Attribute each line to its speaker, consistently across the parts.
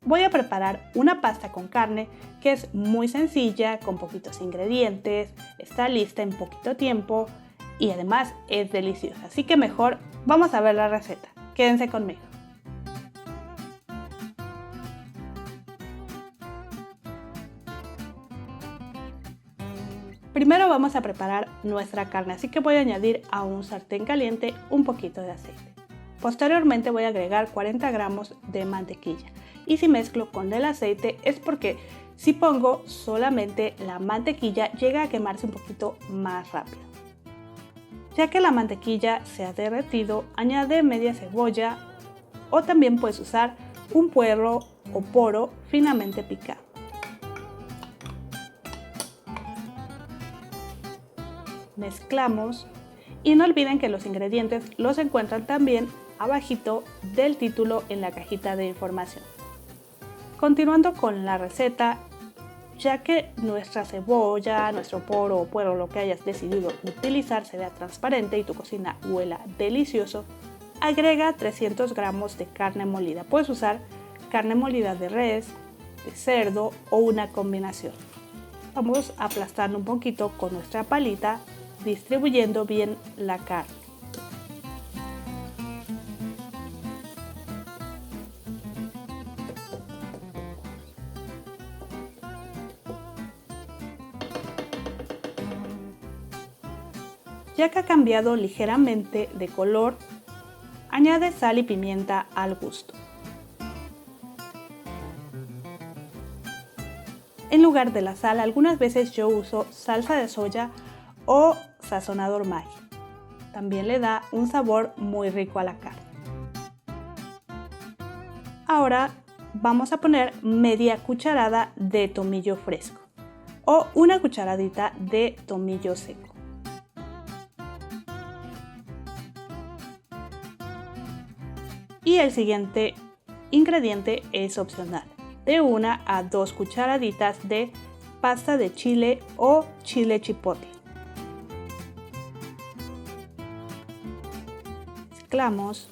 Speaker 1: Voy a preparar una pasta con carne que es muy sencilla, con poquitos ingredientes, está lista en poquito tiempo y además es deliciosa. Así que mejor vamos a ver la receta. Quédense conmigo. Primero vamos a preparar nuestra carne, así que voy a añadir a un sartén caliente un poquito de aceite. Posteriormente voy a agregar 40 gramos de mantequilla. Y si mezclo con el aceite es porque si pongo solamente la mantequilla llega a quemarse un poquito más rápido. Ya que la mantequilla se ha derretido, añade media cebolla o también puedes usar un puerro o poro finamente picado. Mezclamos y no olviden que los ingredientes los encuentran también abajito del título en la cajita de información. Continuando con la receta, ya que nuestra cebolla, nuestro poro o puerro, lo que hayas decidido utilizar, se vea transparente y tu cocina huela delicioso, agrega 300 gramos de carne molida. Puedes usar carne molida de res, de cerdo o una combinación. Vamos aplastando un poquito con nuestra palita, distribuyendo bien la carne. Ya que ha cambiado ligeramente de color, añade sal y pimienta al gusto. En lugar de la sal, algunas veces yo uso salsa de soya o sazonador Maggi. También le da un sabor muy rico a la carne. Ahora vamos a poner media cucharada de tomillo fresco o una cucharadita de tomillo seco. Y el siguiente ingrediente es opcional, de 1 a 2 cucharaditas de pasta de chile o chile chipotle. Mezclamos.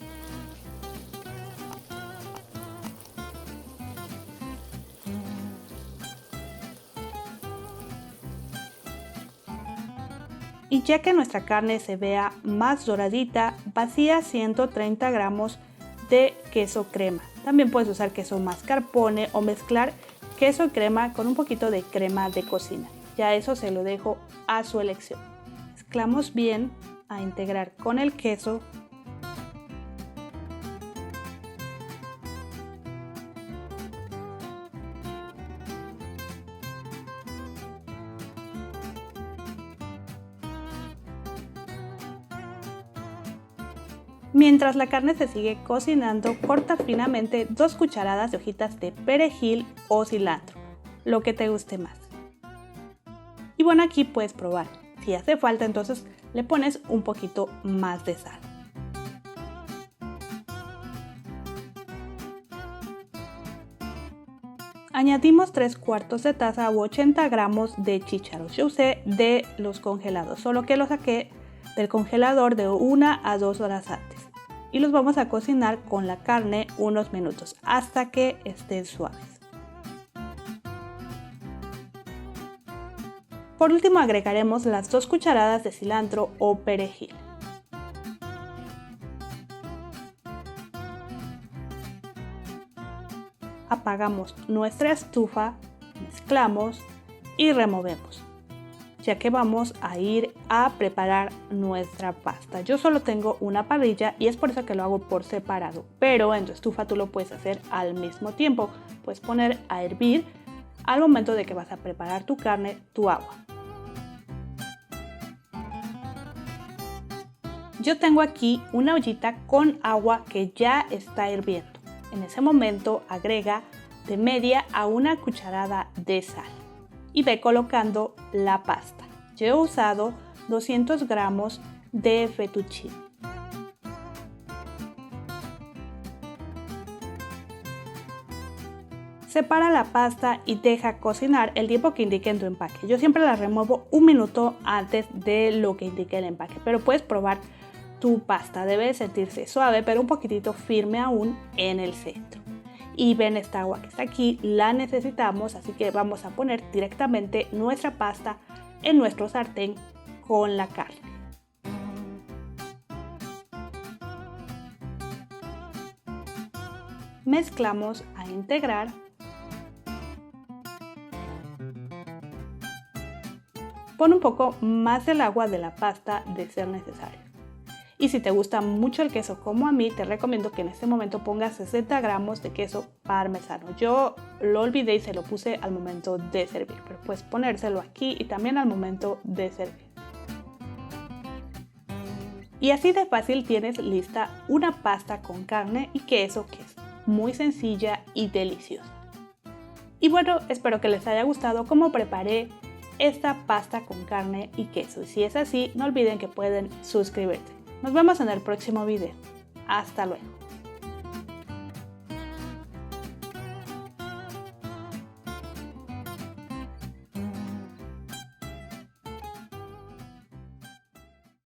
Speaker 1: Y ya que nuestra carne se vea más doradita, vacía 130 gramos de queso crema. También puedes usar queso mascarpone o mezclar queso y crema con un poquito de crema de cocina. Ya eso se lo dejo a su elección. Mezclamos bien a integrar con el queso. Mientras la carne se sigue cocinando, corta finamente 2 cucharadas de hojitas de perejil o cilantro, lo que te guste más. Y bueno, aquí puedes probar. Si hace falta, entonces le pones un poquito más de sal. Añadimos 3/4 de taza u 80 gramos de chícharos. Yo usé de los congelados, solo que los saqué del congelador de 1 a 2 horas antes. Y los vamos a cocinar con la carne unos minutos hasta que estén suaves. Por último agregaremos las 2 cucharadas de cilantro o perejil. Apagamos nuestra estufa, mezclamos y removemos, ya que vamos a ir a preparar nuestra pasta. Yo solo tengo una parrilla y es por eso que lo hago por separado, pero en tu estufa tú lo puedes hacer al mismo tiempo. Puedes poner a hervir al momento de que vas a preparar tu carne, tu agua. Yo tengo aquí una ollita con agua que ya está hirviendo. En ese momento agrega de media a 1 cucharada de sal y ve colocando la pasta. Yo he usado 200 gramos de fettuccine. Separa la pasta y deja cocinar el tiempo que indique en tu empaque. Yo siempre la remuevo 1 minuto antes de lo que indique el empaque, pero puedes probar tu pasta. Debe sentirse suave, pero un poquitito firme aún en el centro. Y ven, esta agua que está aquí la necesitamos, así que vamos a poner directamente nuestra pasta en nuestro sartén con la carne. Mezclamos a integrar. Pon un poco más del agua de la pasta de ser necesario. Y si te gusta mucho el queso como a mí, te recomiendo que en este momento pongas 60 gramos de queso parmesano. Yo lo olvidé y se lo puse al momento de servir, pero puedes ponérselo aquí y también al momento de servir. Y así de fácil tienes lista una pasta con carne y queso que es muy sencilla y deliciosa. Y bueno, espero que les haya gustado cómo preparé esta pasta con carne y queso. Y si es así, no olviden que pueden suscribirse. Nos vemos en el próximo video. Hasta luego.